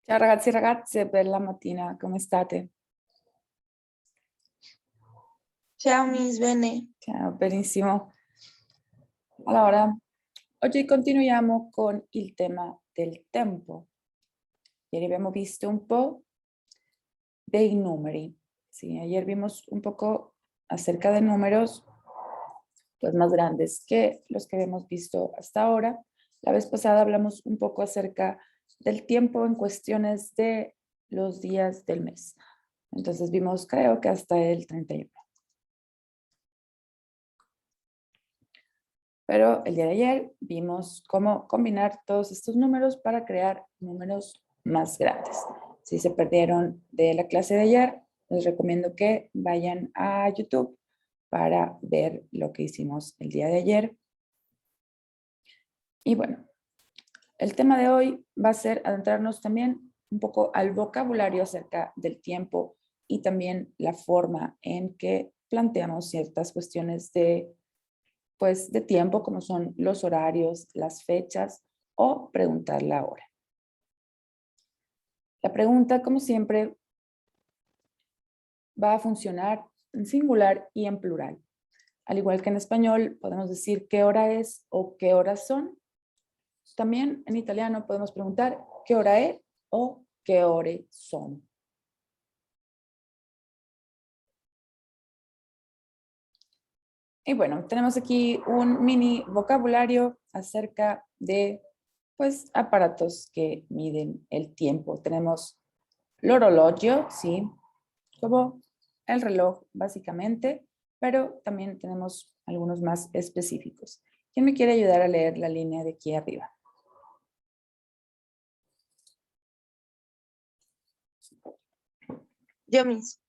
Ciao ragazzi e ragazze, bella mattina, come state? Ciao Miss Bene. Ciao, benissimo. Allora, oggi continuiamo con il tema del tempo. Ieri abbiamo visto un po' dei numeri. Sí, ayer vimos un poco acerca de números pues, más grandes que los que habíamos visto hasta ahora. La vez pasada hablamos un poco acerca del tiempo en cuestiones de los días del mes. Entonces vimos, creo que hasta el 31. Pero el día de ayer vimos cómo combinar todos estos números para crear números más grandes. Si se perdieron de la clase de ayer, les recomiendo que vayan a YouTube para ver lo que hicimos el día de ayer. Y bueno, el tema de hoy va a ser adentrarnos también un poco al vocabulario acerca del tiempo y también la forma en que planteamos ciertas cuestiones de tiempo, como son los horarios, las fechas o preguntar la hora. La pregunta, como siempre, va a funcionar en singular y en plural. Al igual que en español, podemos decir qué hora es o qué horas son. También en italiano podemos preguntar qué hora es o qué ore son. Y bueno, tenemos aquí un mini vocabulario acerca de aparatos que miden el tiempo. Tenemos l'orologio, sí, como el reloj básicamente, pero también tenemos algunos más específicos. ¿Quién me quiere ayudar a leer la línea de aquí arriba? Yo Miss.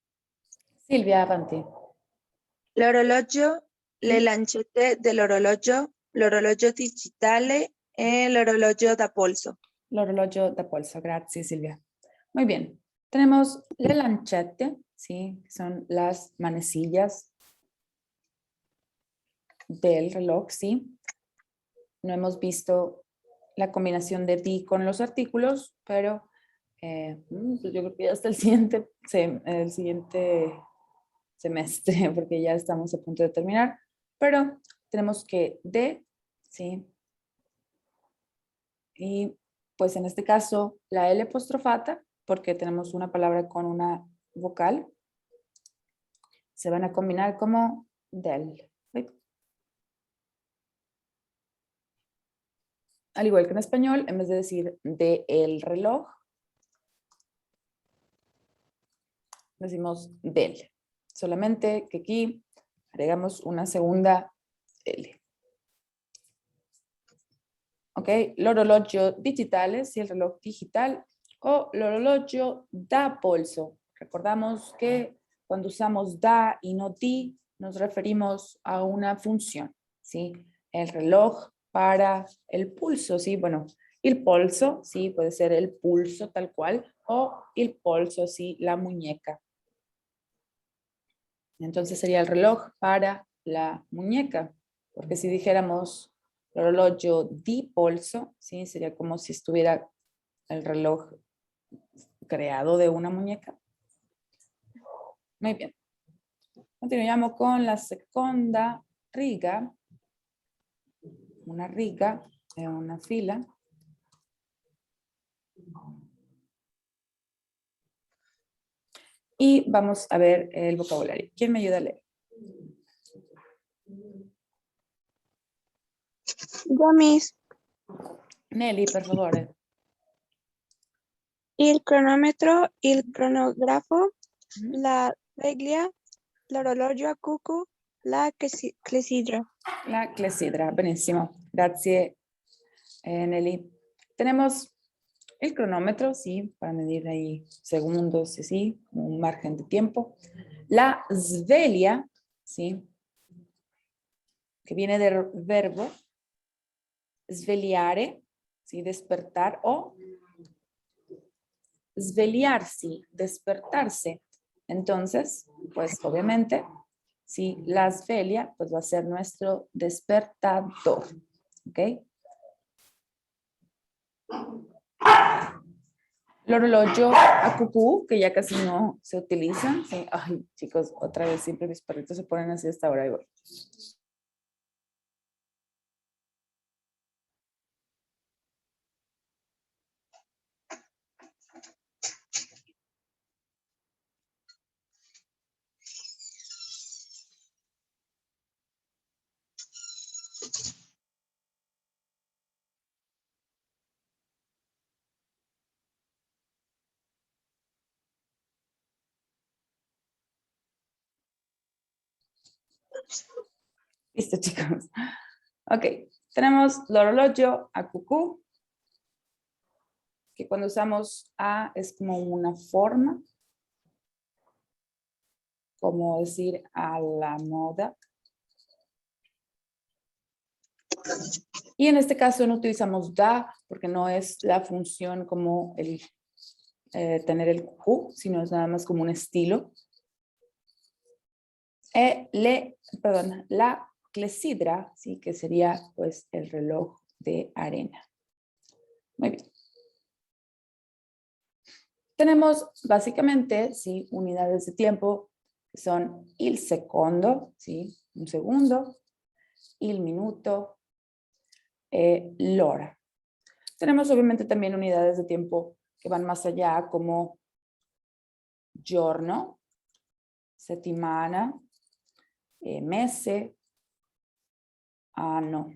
Silvia, avanti. L'orologio, le Sì. lancette l'orologio digitale e l'orologio da polso. L'orologio da polso, grazie Silvia. Muy bien, tenemos le lancette, ¿sí? Que son las manecillas del reloj, ¿sí? No hemos visto la combinación de di con los artículos, pero pues yo creo que ya hasta el siguiente semestre, porque ya estamos a punto de terminar, pero tenemos que de, ¿sí? Y pues en este caso la L apostrofata, porque tenemos una palabra con una vocal, se van a combinar como del. ¿Sí? Al igual que en español, en vez de decir de el reloj, decimos del. Solamente que aquí agregamos una segunda L. ¿Ok? L'orologio digitale, si el reloj digital, o l'orologio da polso. Recordamos que cuando usamos da y no di, nos referimos a una función, ¿sí? El reloj para el pulso, ¿sí? Bueno, el polso, ¿sí? Puede ser el pulso tal cual, o el polso, ¿sí? La muñeca. Entonces sería el reloj para la muñeca, porque si dijéramos l'orologio di polso, ¿sí? Sería como si estuviera el reloj creado de una muñeca. Muy bien. Continuiamo con la seconda riga. Una riga è una fila. Y vamos a ver el vocabulario. ¿Quién me ayuda a leer? Yo Miss. Nelly, per favore. Il cronometro, il cronografo, la sveglia, l'orologio a cucù, la clessidra. La clessidra, benissimo. Grazie, Nelly. Tenemos el cronómetro, sí, para medir ahí segundos, sí, un margen de tiempo. La sveglia, sí, que viene del verbo svegliare, sí, despertar, o svegliarsi, despertarse. Entonces, pues obviamente, sí, la sveglia, pues va a ser nuestro despertador, ¿ok? el orologio a cucú, que ya casi no se utiliza. Sí. Ay, chicos, otra vez siempre mis perritos se ponen así hasta ahora. Igual. Listo, chicos. Ok, tenemos el orologio a cucú, que cuando usamos a es como una forma, como decir a la moda. Y en este caso no utilizamos da, porque no es la función como el tener el cucú, sino es nada más como un estilo. La clesidra, ¿sí? Que sería pues el reloj de arena. Muy bien. Tenemos básicamente, ¿sí? Unidades de tiempo que son il secondo, ¿sí? Un segundo, il minuto, l'ora. Tenemos obviamente también unidades de tiempo que van más allá como giorno, settimana, mese, anno.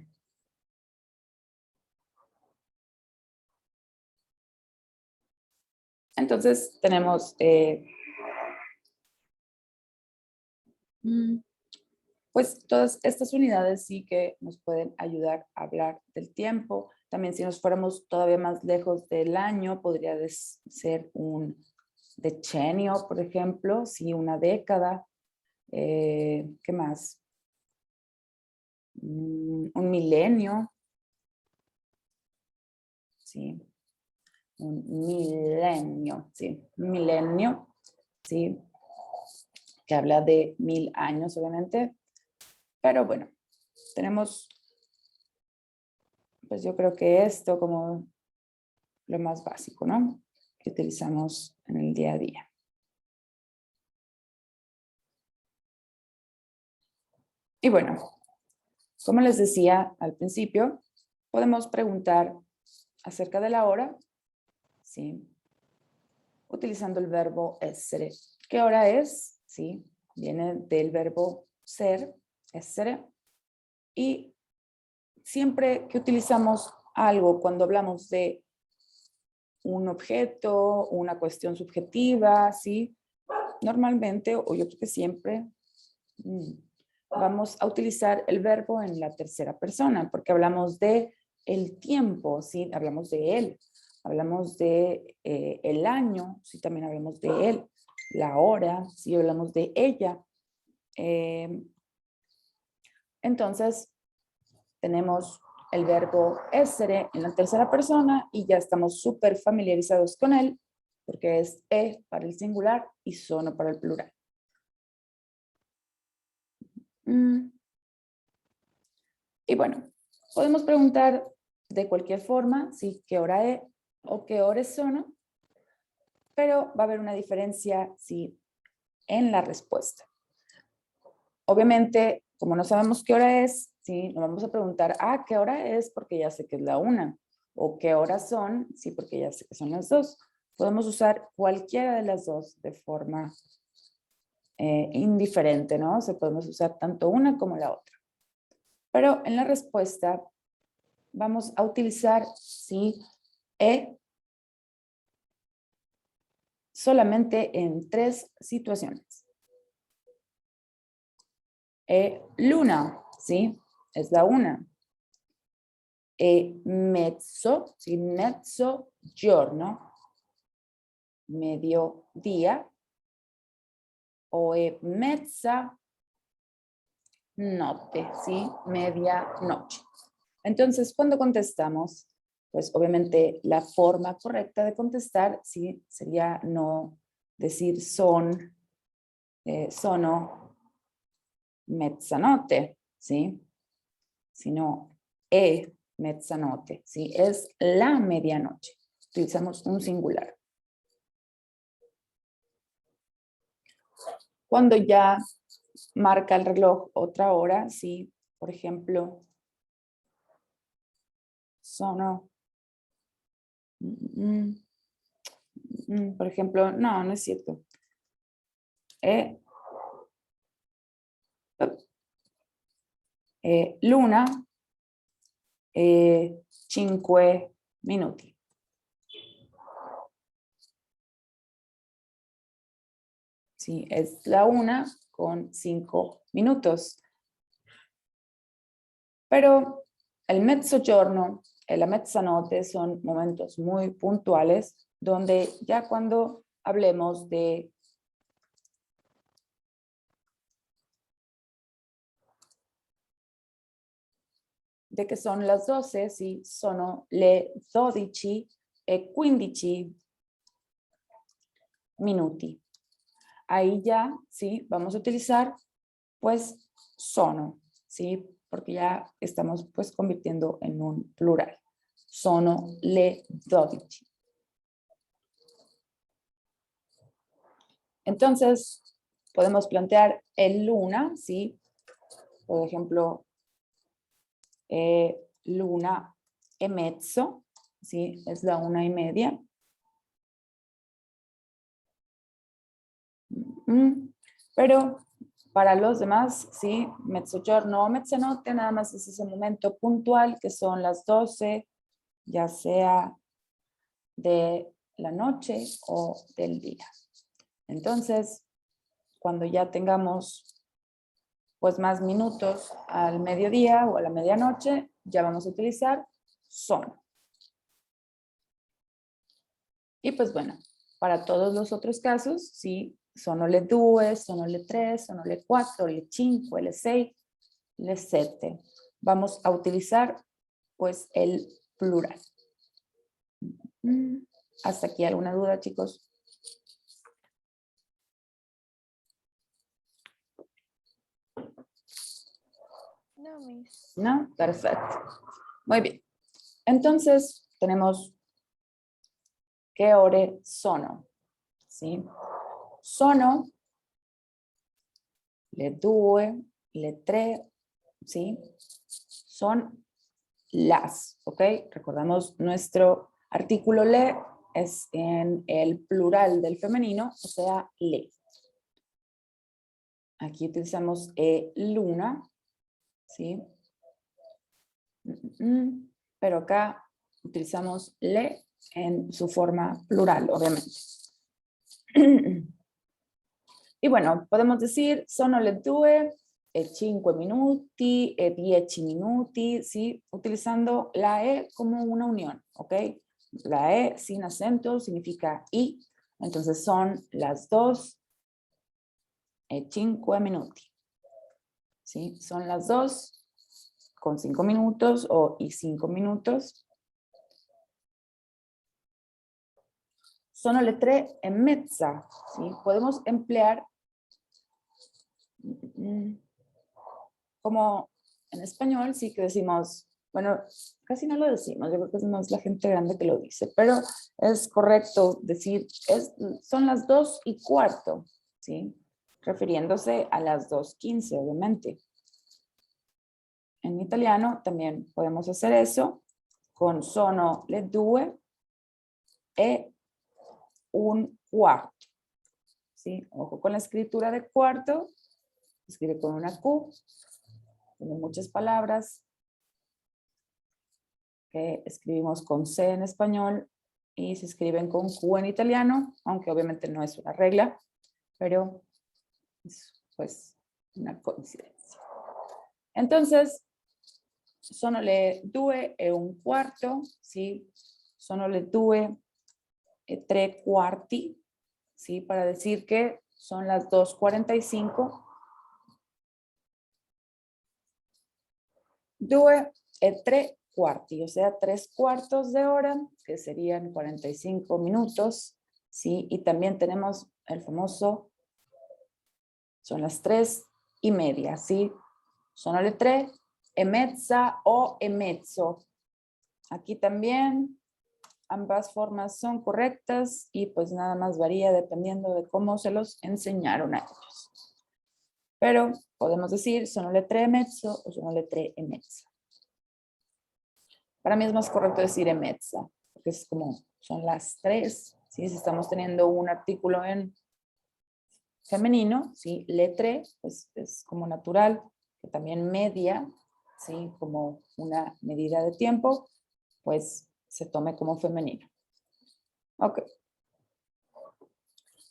Entonces tenemos pues todas estas unidades sí que nos pueden ayudar a hablar del tiempo. También si nos fuéramos todavía más lejos del año, podría ser un decenio, por ejemplo, sí, una década. ¿Qué más? Un milenio. Sí, un milenio, sí, un milenio, sí, que habla de 1000 años, obviamente. Pero bueno, tenemos, pues yo creo que esto como lo más básico, ¿no? Que utilizamos en el día a día. Y bueno, como les decía al principio, podemos preguntar acerca de la hora, ¿sí? Utilizando el verbo essere. ¿Qué hora es? ¿Sí? Viene del verbo ser, essere. Y siempre que utilizamos algo, cuando hablamos de un objeto, una cuestión subjetiva, ¿sí? Normalmente, o yo creo que siempre, vamos a utilizar el verbo en la tercera persona, porque hablamos de el tiempo, ¿sí? Hablamos de él. Hablamos de el año, sí, también hablamos de él. La hora, sí, hablamos de ella. Entonces, tenemos el verbo essere en la tercera persona y ya estamos súper familiarizados con él, porque es e para el singular y sono para el plural. Y bueno, podemos preguntar de cualquier forma, ¿sí? ¿Qué hora es o qué hora sono? Pero va a haber una diferencia, ¿sí? En la respuesta. Obviamente, como no sabemos qué hora es, ¿sí? No vamos a preguntar, ¿qué hora es? Porque ya sé que es la 1. O ¿qué horas son? Sí, porque ya sé que son las 2. Podemos usar cualquiera de las dos de forma indiferente, ¿no? O sea, podemos usar tanto una como la otra. Pero en la respuesta vamos a utilizar, ¿sí? Solamente en 3 situaciones. Luna, ¿sí? Es la 1. Mezzo, ¿sí? Mezzo giorno, mediodía. O mezza notte, ¿sí? Medianoche. Entonces, cuando contestamos, pues obviamente la forma correcta de contestar, ¿sí? Sería no decir sono mezzanotte, ¿sí? Sino mezzanotte, ¿sí? Es la medianoche. Utilizamos un singular. Cuando ya marca el reloj otra hora, ¿sí? Por ejemplo, sono. Por ejemplo, no es cierto. Luna, 5 minuti. Sí, es la 1 con 5 minutos. Pero el mezzogiorno y la mezzanotte son momentos muy puntuales donde ya cuando hablemos de que son las 12, sí, sono le 12 e 15 minuti. Ahí ya, sí, vamos a utilizar, pues, sono, sí, porque ya estamos, pues, convirtiendo en un plural. Sono le 12. Entonces, podemos plantear el luna, sí, por ejemplo, l'una e mezzo, sí, es la 1:30. Pero para los demás, sí, mezzogiorno o mezzanotte, nada más es ese momento puntual que son las 12, ya sea de la noche o del día. Entonces, cuando ya tengamos pues más minutos al mediodía o a la medianoche, ya vamos a utilizar sono. Y pues bueno, para todos los otros casos, sí, sono le 2, sono le 3, sono le 4, le 5, le 6, le 7. Vamos a utilizar pues el plural. ¿Hasta aquí alguna duda, chicos? No, Miss. ¿No? Perfecto. Muy bien. Entonces, tenemos che ore sono. ¿Sí? Sono le 2, le 3, ¿sí? Son las, ¿ok? Recordamos nuestro artículo le es en el plural del femenino, o sea, le. Aquí utilizamos luna, ¿sí? Pero acá utilizamos le en su forma plural, obviamente. Y bueno, podemos decir sono le 2 e 5 minuti e 10 minuti, ¿sí? Utilizando la E como una unión, ¿ok? La E sin acento significa I, entonces son las 2 e 5 minuti, ¿sí? Son las 2 con 5 minutos o y 5 minutos. Sono le 3 e mezza, ¿sí? Podemos emplear como en español sí que decimos, bueno, casi no lo decimos, yo creo que es más la gente grande que lo dice, pero es correcto decir, son las 2:15, ¿sí? Refiriéndose a las 2:15, obviamente. En italiano también podemos hacer eso con sono le 2 e un quarto, ¿sí? Ojo con la escritura de cuarto, escribe con una Q, tiene muchas palabras que escribimos con C en español y se escriben con Q en italiano, aunque obviamente no es una regla, pero es pues una coincidencia. Entonces, sono le 2 e un quarto, ¿sí? Sono le 2 e 3/4, ¿sí? Para decir que son las 2:45. 2 e 3/4, o sea, 3/4 de hora, que serían 45 minutos, ¿sí? Y también tenemos el famoso, son las 3:30, ¿sí? Sono le 3 e mezza o e mezzo. Aquí también ambas formas son correctas y pues nada más varía dependiendo de cómo se los enseñaron a ellos. Pero podemos decir sono le 3:30 o sono le 3:30. Para mí es más correcto decir e-mezza, porque es como son las 3, ¿sí? Si estamos teniendo un artículo en femenino, ¿sí? Le 3, pues es como natural, que también media, ¿sí? Como una medida de tiempo, pues se tome como femenino. Ok.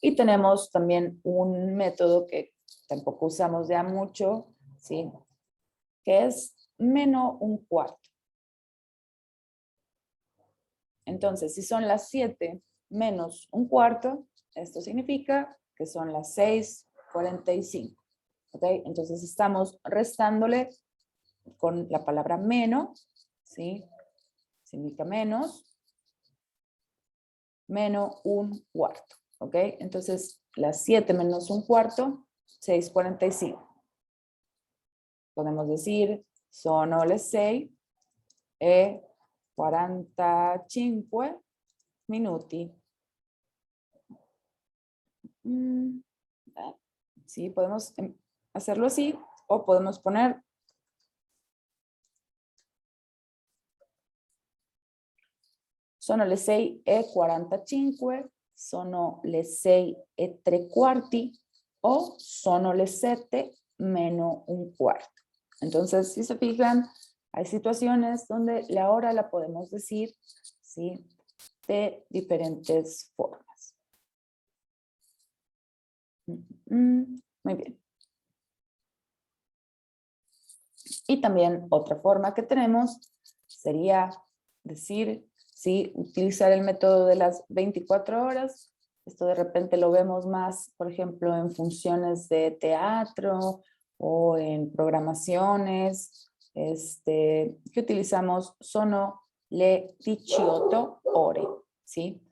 Y tenemos también un método que tampoco usamos ya mucho, ¿sí? Que es menos un cuarto. Entonces, si son las 7 menos un cuarto, esto significa que son las 6:45. ¿Ok? Entonces estamos restándole con la palabra menos, ¿sí? Significa menos un cuarto. ¿Ok? Entonces, las 7 menos un cuarto, 6:45. Podemos decir, sono le 6:45 minuti. Sí, podemos hacerlo así o podemos poner sono le 6:45, sono le 6:75 o sono le 7 menos un cuarto. Entonces, si se fijan, hay situaciones donde la hora la podemos decir, ¿sí? De diferentes formas. Muy bien. Y también otra forma que tenemos sería decir, sí, utilizar el método de las 24 horas. Esto de repente lo vemos más, por ejemplo, en funciones de teatro o en programaciones, que utilizamos sono le 18 ore, ¿sí?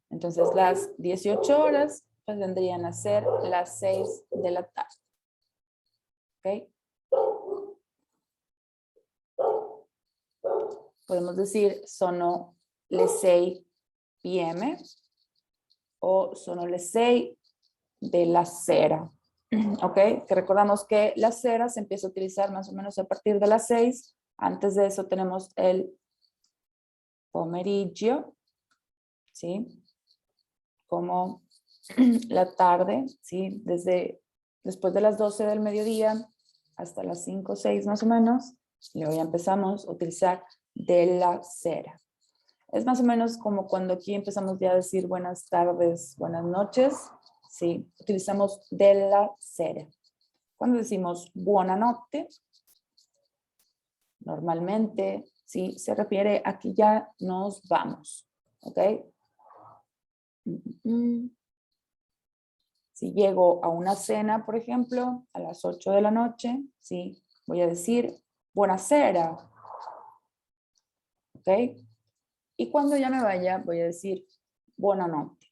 Entonces las 18 horas pues vendrían a ser las 6 de la tarde, ¿ok? Podemos decir sono le 6 p.m. o sono le 6 de la sera. ¿Ok? Que recordamos que la sera se empieza a utilizar más o menos a partir de las 6. Antes de eso tenemos el pomeriggio, ¿sí? Como la tarde, ¿sí? Después de las 12 del mediodía hasta las 5 o 6 más o menos. Luego ya empezamos a utilizar de la sera. Es más o menos como cuando aquí empezamos ya a decir buenas tardes, buenas noches, ¿sí? Utilizamos de la sera. Cuando decimos buonanotte, normalmente, ¿sí? Se refiere a que ya nos vamos, ¿ok? Si llego a una cena, por ejemplo, a las 8 de la noche, ¿sí? Voy a decir buonasera, ¿ok? Y cuando ya me vaya, voy a decir buonanotte.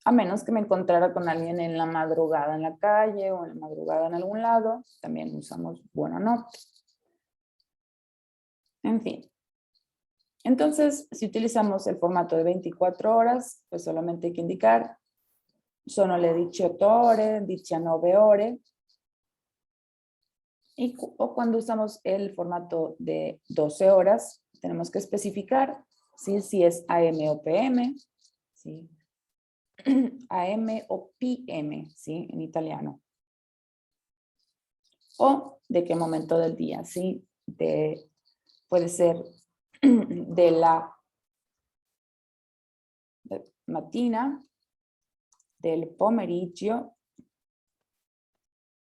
A menos que me encontrara con alguien en la madrugada en la calle o en la madrugada en algún lado, también usamos buonanotte. En fin. Entonces, si utilizamos el formato de 24 horas, pues solamente hay que indicar sono le 18 ore, 19 ore. O cuando usamos el formato de 12 horas, tenemos que especificar si es AM o PM, ¿sí? AM o PM, ¿sí? En italiano. O de qué momento del día, ¿sí? Puede ser de la mattina, del pomeriggio,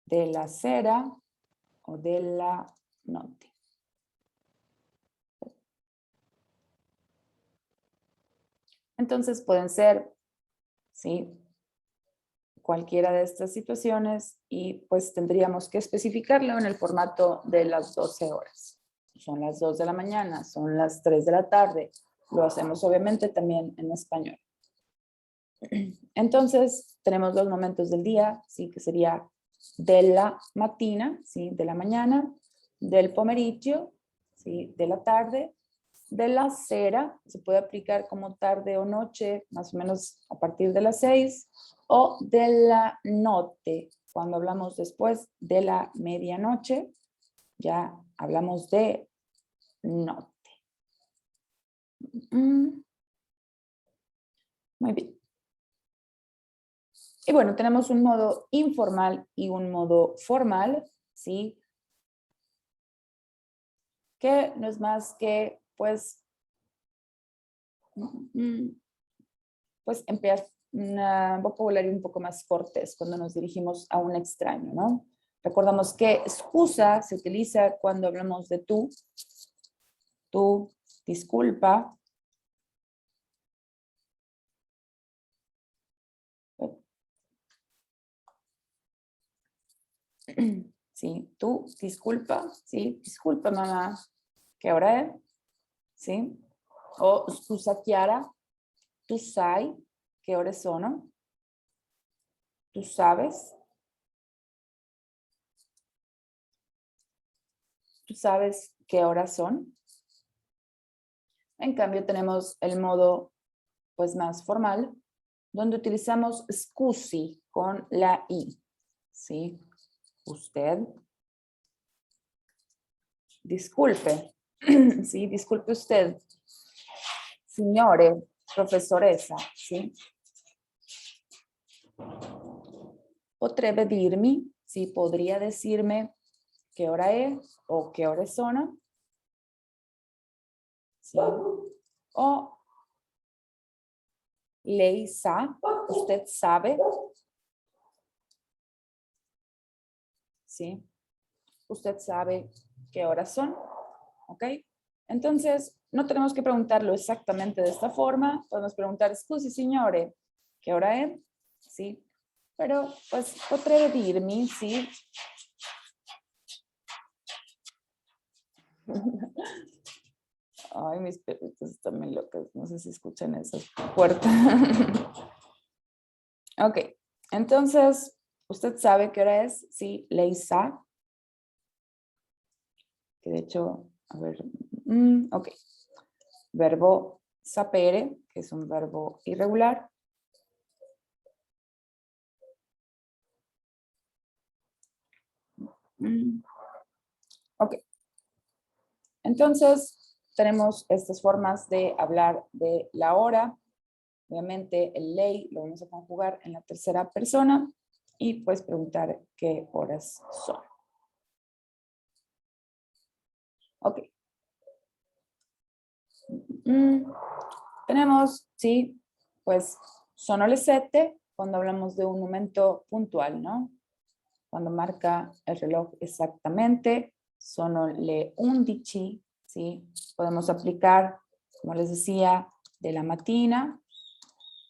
de la sera o de la notte. Entonces pueden ser, ¿sí? Cualquiera de estas situaciones y pues tendríamos que especificarlo en el formato de las 12 horas. Son las 2 de la mañana, son las 3 de la tarde. Lo hacemos obviamente también en español. Entonces tenemos los momentos del día, ¿sí? Que sería de la mattina, ¿sí? De la mañana, del pomeriggio, ¿sí? De la tarde, de la sera, se puede aplicar como tarde o noche, más o menos a partir de las 6, o de la notte, cuando hablamos después de la medianoche, ya hablamos de notte. Muy bien. Y bueno, tenemos un modo informal y un modo formal, ¿sí? Que no es más que, pues emplear un vocabulario un poco más cortés cuando nos dirigimos a un extraño, ¿no? Recordamos que excusa se utiliza cuando hablamos de tú, disculpa. Sí, tú, disculpa, sí, disculpa mamá, ¿qué hora es? Sí. O scusa Chiara, tú sai, ¿qué horas son? Tú sabes. ¿Tú sabes qué horas son? En cambio tenemos el modo pues más formal, donde utilizamos scusi con la i, ¿sí? Usted. Disculpe, ¿sí? Disculpe usted. Signore, professoressa, ¿sí? Potrebbe dirmi, ¿sí? Podría decirme qué hora es o qué horas son, ¿sí? O lei sa, usted sabe, ¿sí? Usted sabe qué horas son, ¿ok? Entonces, no tenemos que preguntarlo exactamente de esta forma, podemos preguntar, scusi signore, ¿qué hora es? ¿Sí? Pero, pues, potrebbe dirmi, ¿sí? Ay, mis perritos están muy locos, no sé si escuchan esa puerta. Ok, entonces, ¿usted sabe qué hora es? Sí, lei sa. Que de hecho, a ver, ok. Verbo sapere, que es un verbo irregular. Ok. Entonces, tenemos estas formas de hablar de la hora. Obviamente, el lei lo vamos a conjugar en la tercera persona y pues preguntar qué horas son. Ok. Tenemos, sí, pues sono le 7 cuando hablamos de un momento puntual, ¿no? Cuando marca el reloj exactamente, sono le 11, ¿sí? Podemos aplicar, como les decía, de la mattina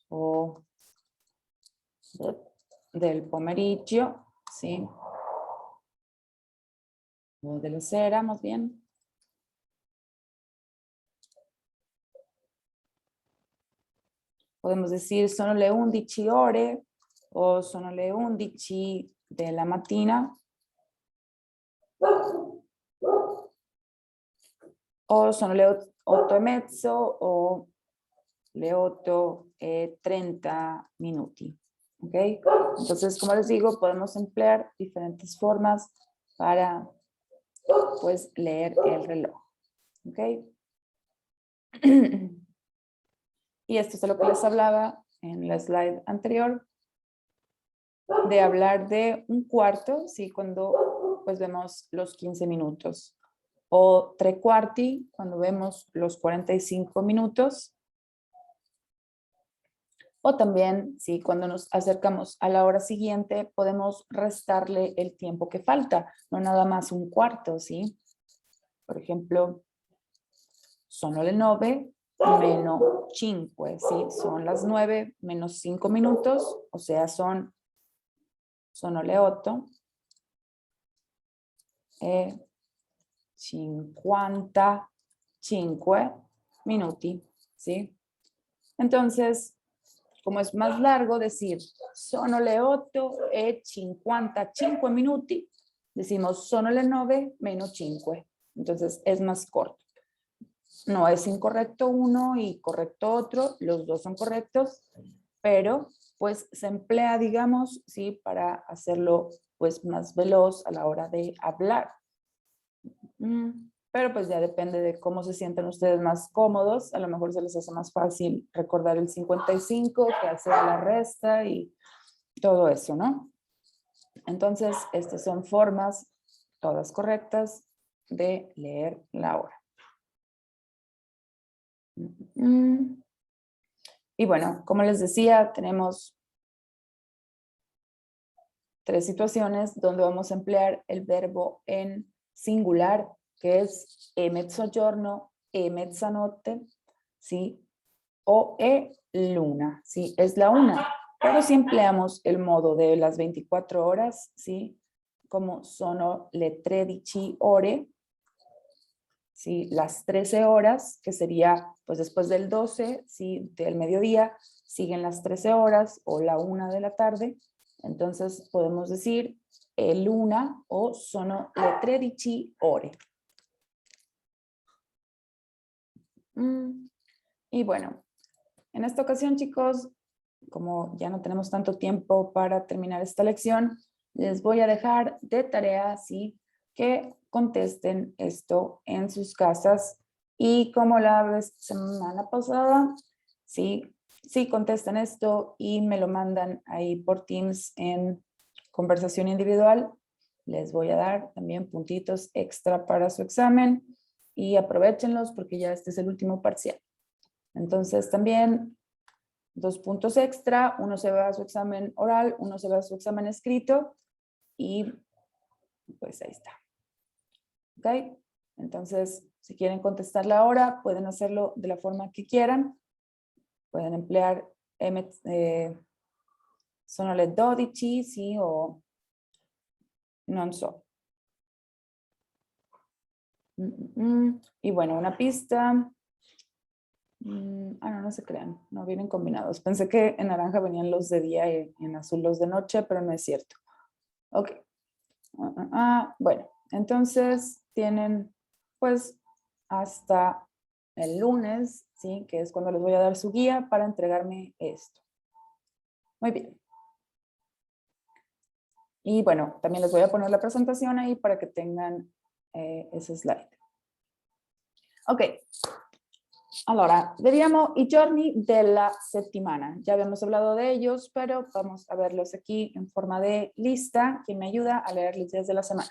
o del pomeriggio, ¿sí? O de la sera, más bien. Podemos decir sono le 11 ore o sono le 11 della mattina. O sono le 8:30 o le 8:30 minuti. ¿Ok? Entonces, como les digo, podemos emplear diferentes formas para pues leer el reloj. ¿Ok? Y esto es de lo que les hablaba en la slide anterior, de hablar de un cuarto, ¿sí? Cuando pues vemos los 15 minutos. O 3/4 cuando vemos los 45 minutos. O también, ¿sí? Cuando nos acercamos a la hora siguiente, podemos restarle el tiempo que falta, no nada más un cuarto, ¿sí? Por ejemplo, sono le 9 meno 5, ¿sí? Son las 9 menos 5 minutos, o sea, sono le 8 e 55 minuti, ¿sí? Entonces, como es más largo decir sono le 8:55 minuti, decimos sono le 9 meno 5. Entonces es más corto. No es incorrecto uno y correcto otro, los dos son correctos, pero pues se emplea, digamos, ¿sí? Para hacerlo pues más veloz a la hora de hablar. Pero pues ya depende de cómo se sienten ustedes más cómodos. A lo mejor se les hace más fácil recordar el 55 que hacer la resta y todo eso, ¿no? Entonces, estas son formas, todas correctas, de leer la hora. Y bueno, como les decía, tenemos 3 situaciones donde vamos a emplear el verbo en singular, que es e mezzogiorno, e mezzanotte, ¿sí? O e luna, ¿sí? Es la una. Pero si empleamos el modo de las 24 horas, ¿sí? Como sono le 13 ore, ¿sí? Las 13 horas, que sería pues después del 12, ¿sí? Del mediodía, siguen las 13 horas o la 1 de la tarde. Entonces podemos decir luna o sono le 13 ore. Y bueno, en esta ocasión, chicos, como ya no tenemos tanto tiempo para terminar esta lección, les voy a dejar de tarea, ¿sí? Que contesten esto en sus casas. Y como la vez semana pasada, sí, contesten esto y me lo mandan ahí por Teams en conversación individual. Les voy a dar también puntitos extra para su examen y aprovéchenlos porque ya este es el último parcial. Entonces también 2 puntos extra, uno se va a su examen oral, uno se va a su examen escrito y pues ahí está. ¿Ok? Entonces, si quieren contestarla ahora, pueden hacerlo de la forma que quieran. Pueden emplear sono le 12, sí, o non so. Y bueno, una pista. No se crean, no vienen combinados. Pensé que en naranja venían los de día y en azul los de noche, pero no es cierto. Ok. Bueno, entonces tienen pues hasta el lunes, ¿sí? Que es cuando les voy a dar su guía para entregarme esto. Muy bien. Y bueno, también les voy a poner la presentación ahí para que tengan ese slide. Ok. Allora, vediamo i giorni della settimana. Ya habíamos hablado de ellos, pero vamos a verlos aquí en forma de lista. ¿Quién me ayuda a leer los días de la semana?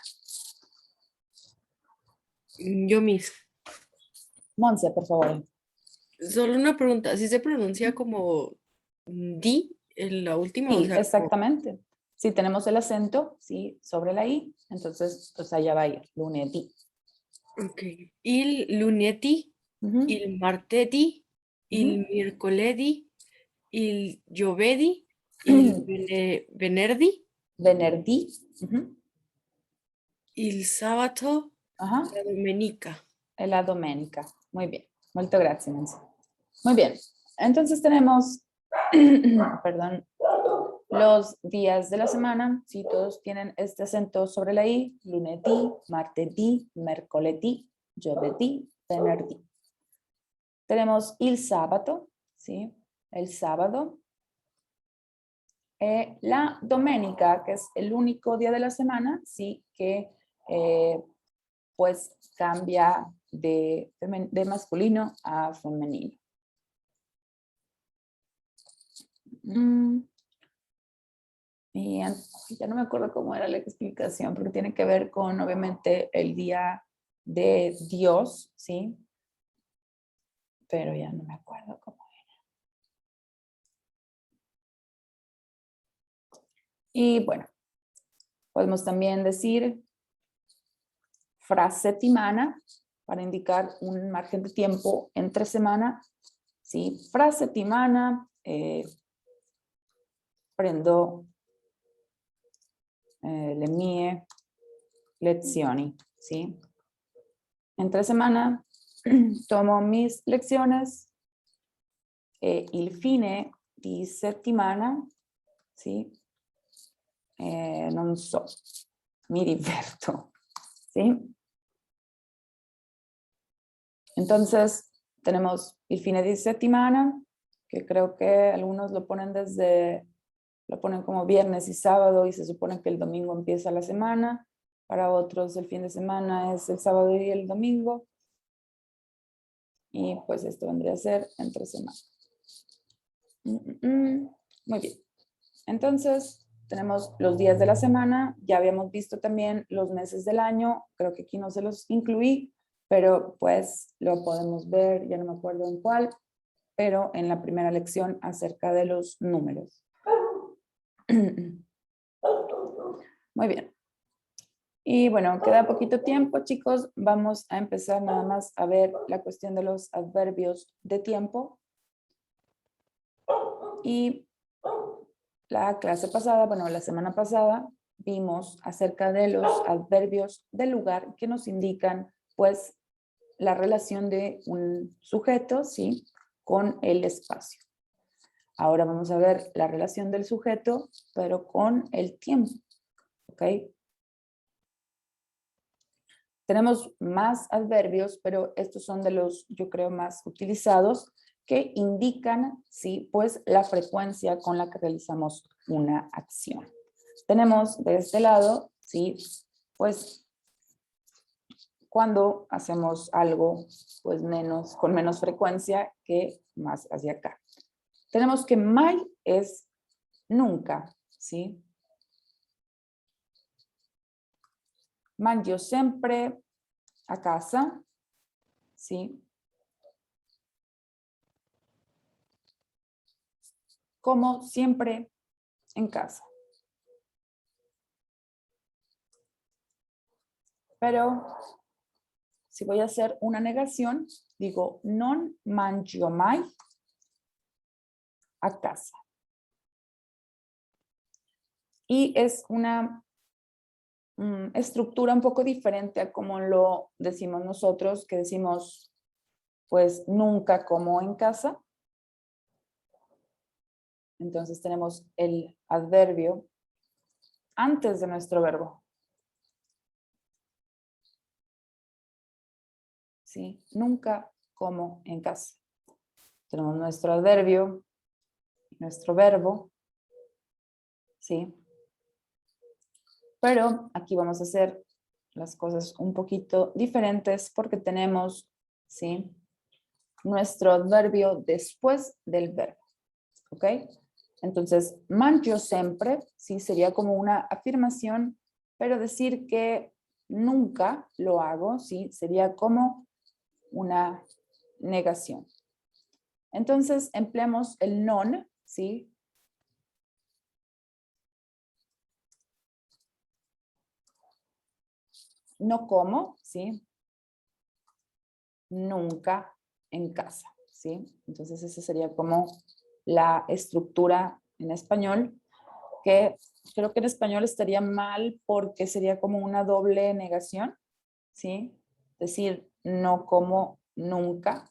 Yo mismo. Monse, por favor. Solo una pregunta, ¿sí se pronuncia como di en la última? Sí, O sea, exactamente. Si tenemos el acento, sí, sobre la i, entonces pues allá va a ir, lunedì. ok. Il lunedì, il martedì, il mercoledì, il giovedì, il venerdì, Venerdì. il sabato, Ajá. la domenica. E la domenica. Muy bien. Molto grazie, Monse. Muy bien. Entonces tenemos, perdón, los días de la semana. Si todos tienen este acento sobre la i, lunedì, martedì, mercoledì, giovedì, venerdì. Tenemos il sabato, ¿sí? El sábado. La doménica, que es el único día de la semana, sí, que pues cambia de masculino a femenino. Y ya no me acuerdo cómo era la explicación, pero tiene que ver con, obviamente, el día de Dios, ¿sí? Pero ya no me acuerdo cómo era. Y bueno, podemos también decir frasettimana para indicar un margen de tiempo entre semana. ¿Sí? Frasettimana, prendo le mie lezioni, ¿sí? Entre semana tomo mis lecciones, il fine di settimana, ¿sí? Non so, mi diverto, ¿sí? Entonces, tenemos il fine di settimana, que creo que algunos lo ponen como viernes y sábado y se supone que el domingo empieza la semana. Para otros el fin de semana es el sábado y el domingo. Y pues esto vendría a ser entre semana. Muy bien. Entonces, tenemos los días de la semana. Ya habíamos visto también los meses del año. Creo que aquí no se los incluí, pero pues lo podemos ver, ya no me acuerdo en cuál, pero en la primera lección acerca de los números. Muy bien. Y bueno, queda poquito tiempo, chicos. Vamos a empezar nada más a ver la cuestión de los adverbios de tiempo. Y la clase pasada, bueno, la semana pasada, vimos acerca de los adverbios de lugar que nos indican, pues, la relación de un sujeto, ¿sí?, con el espacio. Ahora vamos a ver la relación del sujeto, pero con el tiempo, ¿ok? Tenemos más adverbios, pero estos son de los, yo creo, más utilizados, que indican, sí, pues la frecuencia con la que realizamos una acción. Tenemos de este lado, sí, pues cuando hacemos algo, pues con menos frecuencia que más hacia acá. Tenemos que mai es nunca, sí. Mangio siempre a casa, sí. Como siempre en casa. Pero si voy a hacer una negación, digo non mangio mai a casa. Y es una estructura un poco diferente a como lo decimos nosotros, que decimos pues nunca como en casa. Entonces tenemos el adverbio antes de nuestro verbo. ¿Sí? Nunca como en casa. Tenemos nuestro adverbio, nuestro verbo, ¿sí? Pero aquí vamos a hacer las cosas un poquito diferentes porque tenemos, ¿sí?, nuestro adverbio después del verbo, ¿ok? Entonces, mangio siempre, ¿sí?, sería como una afirmación, pero decir que nunca lo hago, ¿sí?, sería como una negación. Entonces, empleamos el non, ¿sí? No como, ¿sí? Nunca en casa, ¿sí? Entonces, esa sería como la estructura en español, que creo que en español estaría mal porque sería como una doble negación, ¿sí? Decir, no como nunca.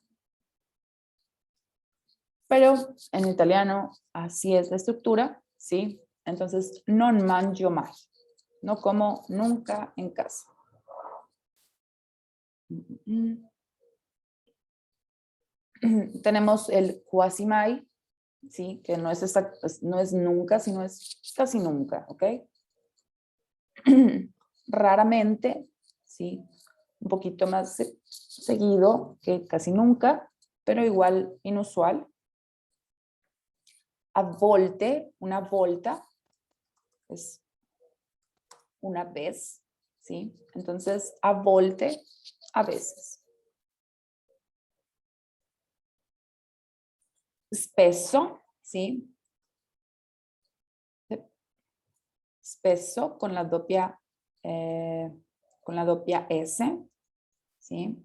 Pero en italiano así es la estructura, ¿sí? Entonces, non mangio mai. No como nunca en casa. Tenemos el quasi mai, ¿sí? Que no es nunca, sino es casi nunca, ¿ok? Raramente, ¿sí? Un poquito más seguido que casi nunca, pero igual inusual. A volte, una volta, es una vez, ¿sí? Entonces, a volte, a veces. Spesso, ¿sí? Spesso con la doppia S, ¿sí?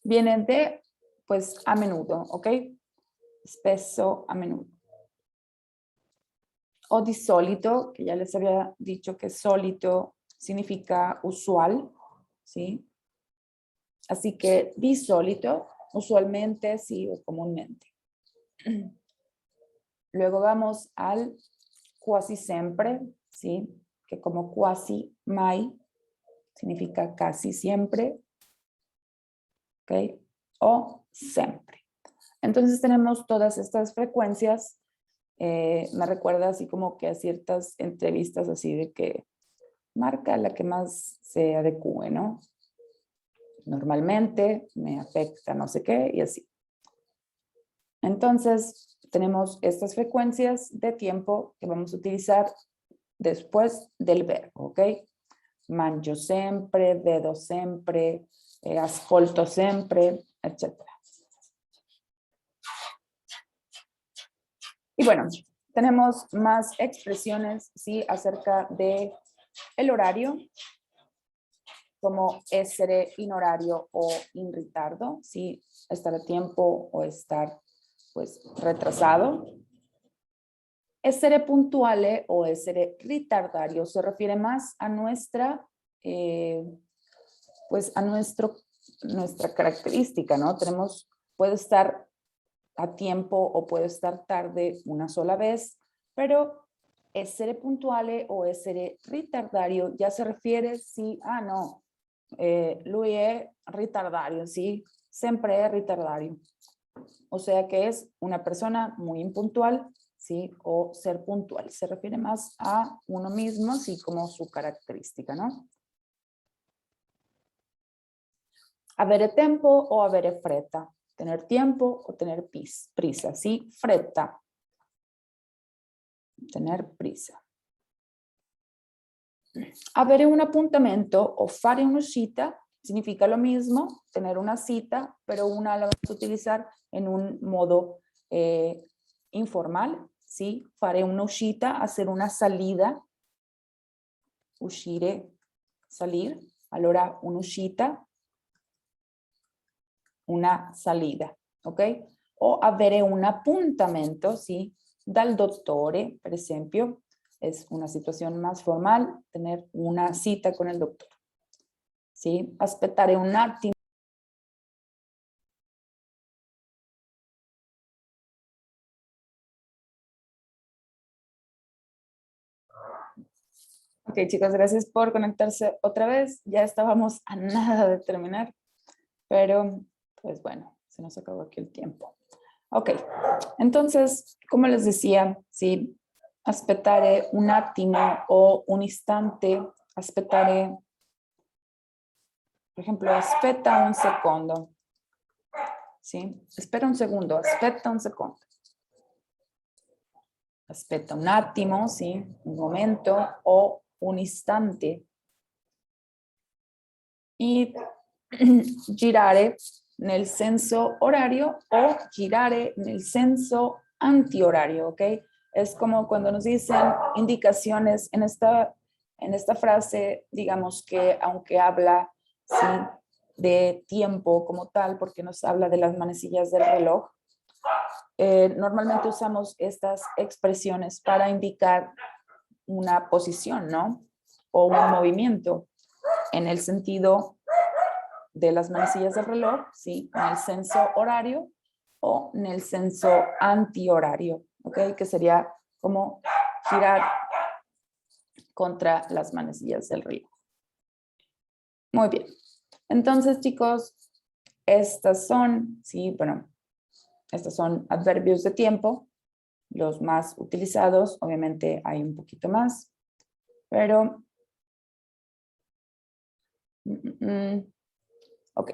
Viene de, pues, a menudo, ¿ok? Spesso, a menudo. O di solito, que ya les había dicho que solito significa usual, ¿sí? Así que di solito, usualmente, sí, o comúnmente. Luego vamos al quasi sempre, ¿sí? Que como quasi mai significa casi siempre, ¿ok? O siempre. Entonces tenemos todas estas frecuencias. Me recuerda así como que a ciertas entrevistas así de que marca la que más se adecue, ¿no? Normalmente me afecta no sé qué y así. Entonces tenemos estas frecuencias de tiempo que vamos a utilizar después del verbo, ¿ok? Mangio sempre, vedo sempre, ascolto sempre, etc. Y bueno, tenemos más expresiones, ¿sí? Acerca de el horario, como essere in orario o in ritardo, ¿sí? Estar a tiempo o estar, pues, retrasado. Essere puntuale o essere ritardario se refiere más a nuestra, pues, a nuestra característica, ¿no? Puede estar a tiempo o puede estar tarde una sola vez, pero essere puntuale o essere ritardario ya se refiere si, no, lui è ritardario, sí, sempre è ritardario. O sea que es una persona muy impuntual, sí, o ser puntual. Se refiere más a uno mismo, así como su característica, ¿no? Avere tempo o avere fretta. Tener tiempo o tener prisa, ¿sí? Fretta. Tener prisa. Avere un appuntamento o fare un'uscita significa lo mismo, tener una cita, pero una la vamos a utilizar en un modo informal, ¿sí? Fare un'uscita, hacer una salida. Uscire, salir. Allora un'uscita, una salida, ¿ok? O avere un appuntamento, ¿sí? Dal dottore, per esempio, es una situación más formal, tener una cita con el doctor. ¿Sí? Aspettare un attimo. Ok, chicos, gracias por conectarse otra vez. Ya estábamos a nada de terminar, pero pues bueno, se nos acabó aquí el tiempo. Ok, entonces, como les decía, sí, aspettare un attimo o un istante, aspettare, por ejemplo, aspetta un secondo. ¿Sí? Espera un segundo, aspetta un secondo. Aspetta un attimo, ¿sí? Un momento o un istante. Y girare nel senso orario o girare nel senso antiorario, ¿ok? Es como cuando nos dicen indicaciones en esta frase, digamos que aunque habla, ¿sí? De tiempo como tal, porque nos habla de las manecillas del reloj, normalmente usamos estas expresiones para indicar una posición, ¿no? O un movimiento en el sentido de las manecillas del reloj, ¿sí? En el senso horario o en el senso antihorario, ¿ok? Que sería como girar contra las manecillas del reloj. Muy bien. Entonces, chicos, estos son adverbios de tiempo, los más utilizados. Obviamente hay un poquito más, pero ok.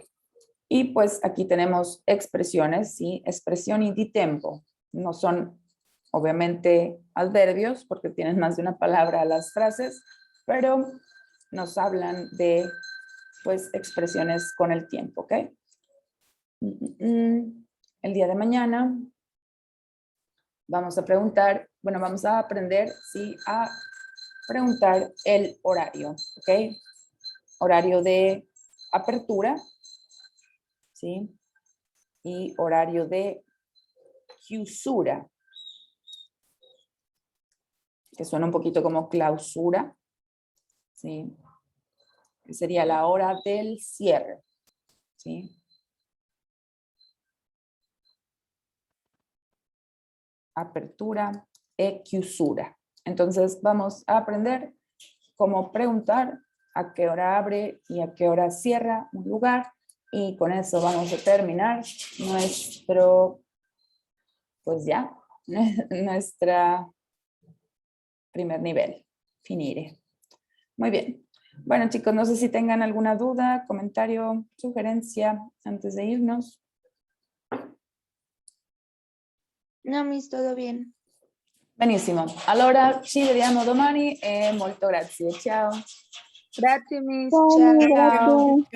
Y pues aquí tenemos expresiones, ¿sí? Espressioni di tempo. No son obviamente adverbios porque tienen más de una palabra a las frases, pero nos hablan de pues expresiones con el tiempo, ¿ok? El día de mañana vamos a aprender, ¿sí? A preguntar el horario, ¿ok? Horario de apertura, ¿sí? Y horario de chiusura, que suena un poquito como clausura, ¿sí? Que sería la hora del cierre, ¿sí? Apertura e chiusura. Entonces vamos a aprender cómo preguntar a qué hora abre y a qué hora cierra un lugar. Y con eso vamos a terminar nuestro, pues ya, nuestra primer nivel, finire. Muy bien. Bueno, chicos, no sé si tengan alguna duda, comentario, sugerencia antes de irnos. No, Miss, todo bien. Benissimo. Allora, ci vediamo domani e molto grazie. Ciao. Gracias, Miss. Ciao, Chao. grazie.